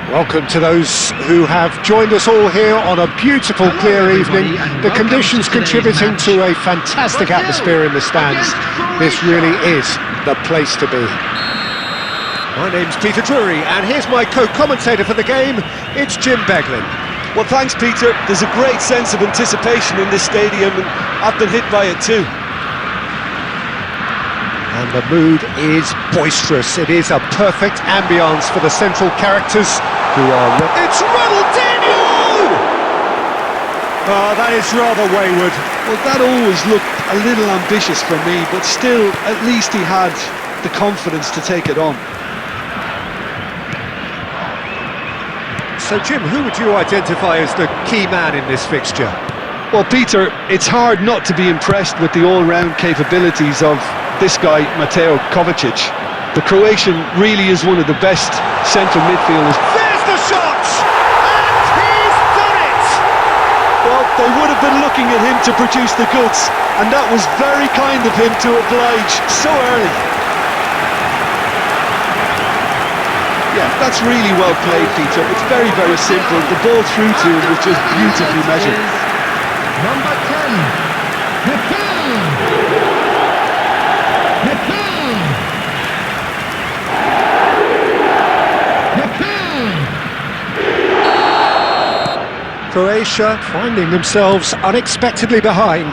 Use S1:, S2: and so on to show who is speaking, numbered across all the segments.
S1: Welcome to those who have joined us all here on a beautiful, clear evening. The conditions contributing to a fantastic atmosphere in the stands. This really is the place to be. My name's Peter Drury, and here's my co-commentator for the game. It's Jim Beglin.
S2: Well, thanks, Peter. There's a great sense of anticipation in this stadium, and I've been hit by it too.
S1: And the mood is boisterous. It is a perfect ambience for the central characters who are... It's Ronaldinho! Oh, that is rather wayward.
S2: Well, that always looked a little ambitious for me, but still, at least he had the confidence to take it on.
S1: So, Jim, who would you identify as the key man in this fixture?
S2: Well, Peter, it's hard not to be impressed with the all-round capabilities of this guy, Mateo Kovacic. The Croatian really is one of the best central midfielders.
S1: There's the shot! And he's done it!
S2: Well, they would have been looking at him to produce the goods, and that was very kind of him to oblige so early. Yeah, that's really well played, Peter. It's very, very simple. The ball through to him was just beautifully measured.
S3: Number 10,
S1: Croatia finding themselves unexpectedly behind.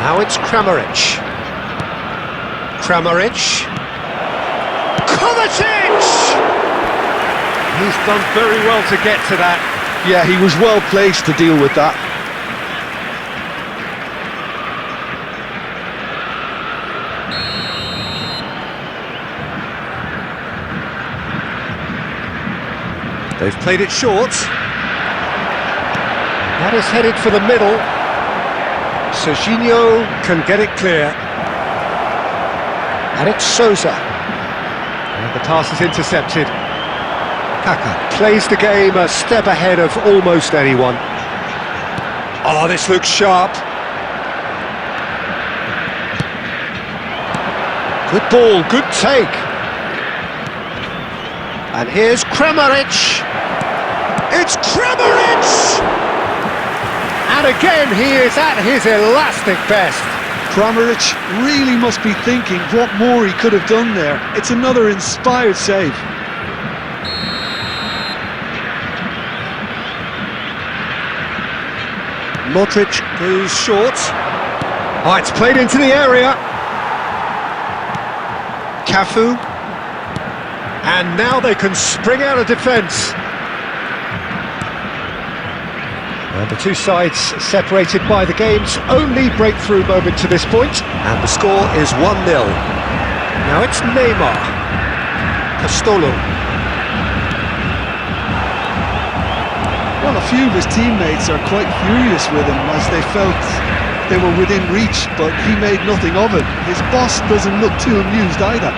S1: Now it's Kramaric. Kovacic! He's done very well to get to that.
S2: Yeah, he was well placed to deal with that.
S1: They've played it short. That is headed for the middle. Serginho can get it clear. And it's Sousa. And the pass is intercepted. Kaka plays the game a step ahead of almost anyone. Oh, this looks sharp. Good ball, good take. And here's Kramaric. It's Kramaric! And again, he is at his elastic best.
S2: Kramaric really must be thinking what more he could have done there. It's another inspired save.
S1: Modric goes short. Oh, it's played into the area. Cafu. And now they can spring out of defence. And the two sides separated by the game's only breakthrough moment to this point. And the score is 1-0. Now it's Neymar. Castolo.
S2: Well, a few of his teammates are quite furious with him as they felt they were within reach, but he made nothing of it. His boss doesn't look too amused either.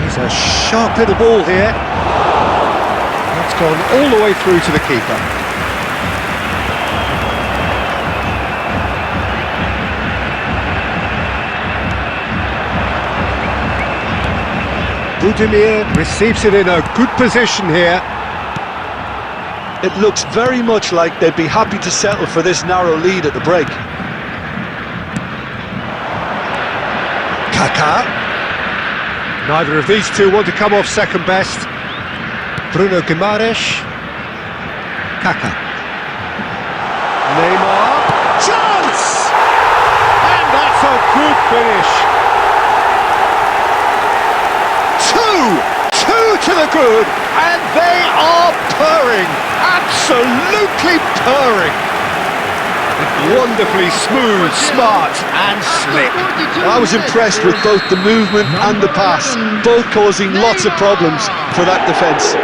S1: It's a sharp little ball here. That's gone all the way through to the keeper. Budimir receives it in a good position here.
S2: It looks very much like they'd be happy to settle for this narrow lead at the break.
S1: Kaka. Neither of these two want to come off second best. Bruno Guimaraes. Kaka. Neymar. Chance! And that's a good finish. Two to the good, and they are purring. Absolutely purring. Wonderfully smooth, smart and slick.
S2: I was impressed with both the movement and the pass, both causing lots of problems for that defence.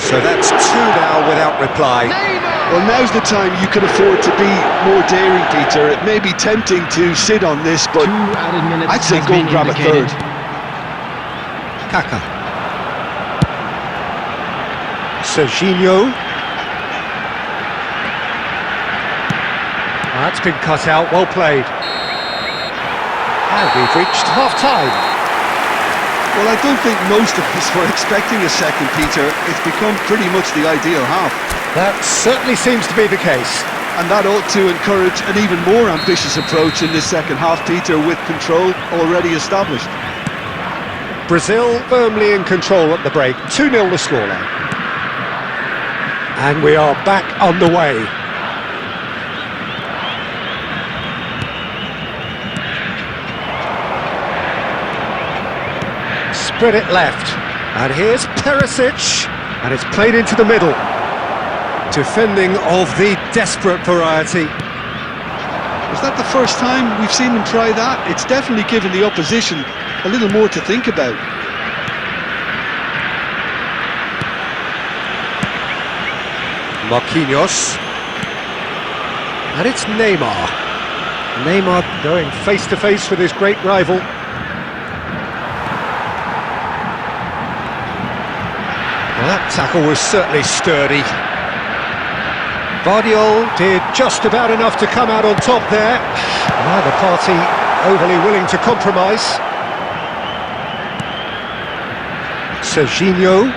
S1: So that's two now without reply.
S2: Well, now's the time you can afford to be more daring, Peter. It may be tempting to sit on this, but I'd say go and grab a third.
S1: Kaka. Serginho. That's been cut out, well played. And we've reached half-time.
S2: Well, I don't think most of us were expecting a second, Peter. It's become pretty much the ideal half.
S1: That certainly seems to be the case.
S2: And that ought to encourage an even more ambitious approach in this second half, Peter, with control already established.
S1: Brazil firmly in control at the break. 2-0 the scoreline. And we are back on the way. Spread it left. And here's Perisic. And it's played into the middle. Defending of the desperate variety.
S2: Is that the first time we've seen him try that? It's definitely given the opposition a little more to think about.
S1: Marquinhos. And it's Neymar. Neymar going face-to-face with his great rival. Well, that tackle was certainly sturdy. Guardiola did just about enough to come out on top there. Neither party overly willing to compromise. Serginho.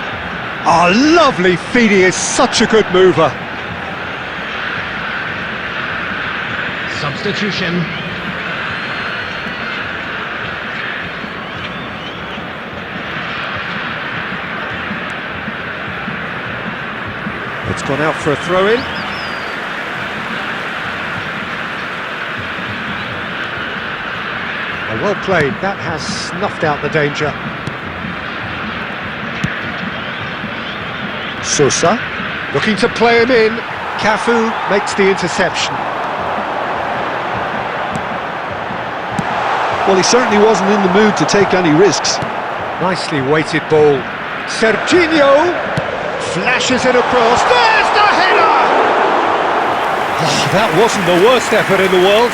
S1: Oh, lovely feed, he is such a good mover.
S3: Substitution.
S1: It's gone out for a throw-in. Well played, that has snuffed out the danger. Sousa, looking to play him in. Cafu makes the interception.
S2: Well, he certainly wasn't in the mood to take any risks.
S1: Nicely weighted ball. Serginho flashes it across. There's the header! Oh, that wasn't the worst effort in the world.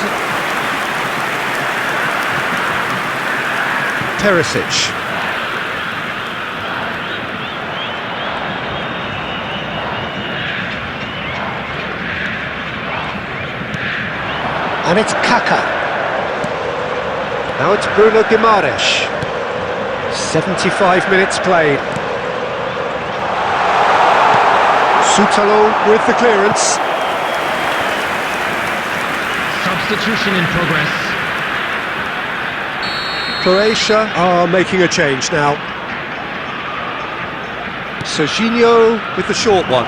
S1: Perisic. And it's Kaká. Now it's Bruno Guimaraes. 75 minutes played. Soutalo with the clearance.
S3: Substitution in progress.
S1: Croatia are making a change now. Serginho with the short one.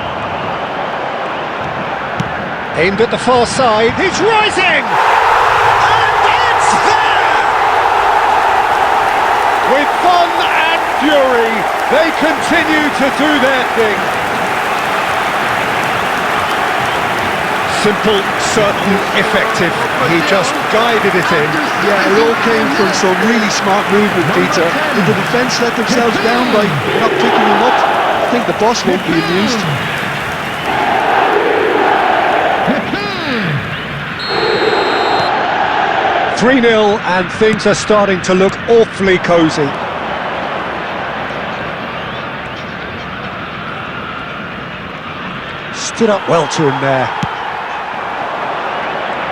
S1: Aimed at the far side, he's rising! And it's there! With fun and fury, they continue to do their thing. Simple, certain, effective. He just guided it in.
S2: Yeah, it all came from some really smart movement, Peter. Did the defence let themselves down by not picking him up? I think the boss won't be amused.
S1: 3-0 and things are starting to look awfully cosy. Stood up well to him there.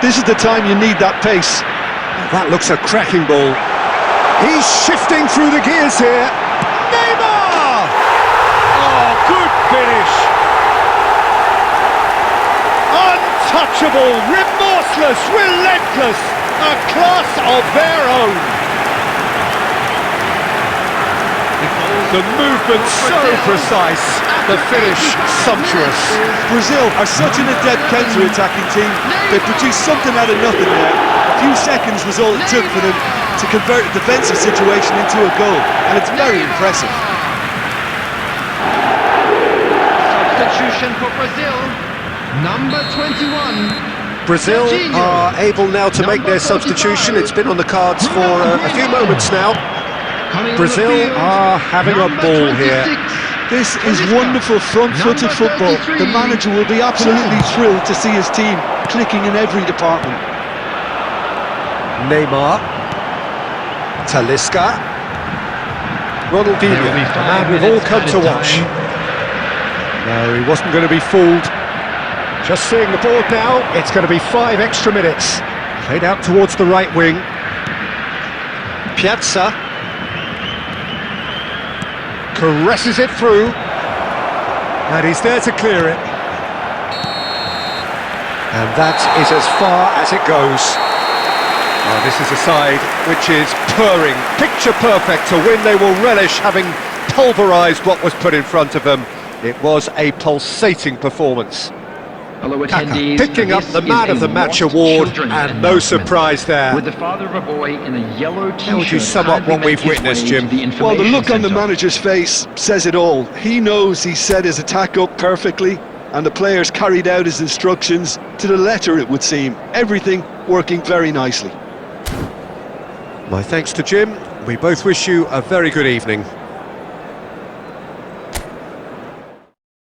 S2: This is the time you need that pace.
S1: That looks a cracking ball. He's shifting through the gears here. Neymar! Oh, good finish. Untouchable, remorseless, relentless. A class of their own. The movement so precise, the finish sumptuous.
S2: Brazil are such an adept counter-attacking team. They produced something out of nothing there. A few seconds was all it took for them to convert a defensive situation into a goal, and it's very impressive.
S3: Substitution for Brazil. Number 21.
S1: Brazil are able now to make their substitution. It's been on the cards for a few moments now. Brazil are having a ball here.
S2: This is wonderful front-footed football. The manager will be absolutely thrilled to see his team clicking in every department.
S1: Neymar. Talisca. Ronaldinho, the man we've all come to watch. No, he wasn't going to be fooled. Just seeing the board now, it's going to be 5 extra minutes. Played out towards the right wing. Piazza. caresses it through, and he's there to clear it. And that is as far as it goes. Oh, this is a side which is purring, picture perfect to win. They will relish having pulverised what was put in front of them. It was a pulsating performance.
S3: Hello,
S1: Kaka
S3: attendees.
S1: picking up
S3: This
S1: the
S3: is
S1: Man
S3: a
S1: of the Match
S3: Lost
S1: award,
S3: Children
S1: and no
S3: announcement.
S1: surprise there.
S3: With the father of a boy in a yellow t-shirt.
S1: How would you sum up what we've
S3: kindly make his
S1: witnessed,
S3: way
S1: Jim?
S3: to the
S2: Well, the
S3: information
S2: look on the
S3: centre.
S2: manager's face says it all. He knows he set his attack up perfectly, and the players carried out his instructions to the letter, it would seem. Everything working very nicely.
S1: My thanks to Jim. We both wish you a very good evening.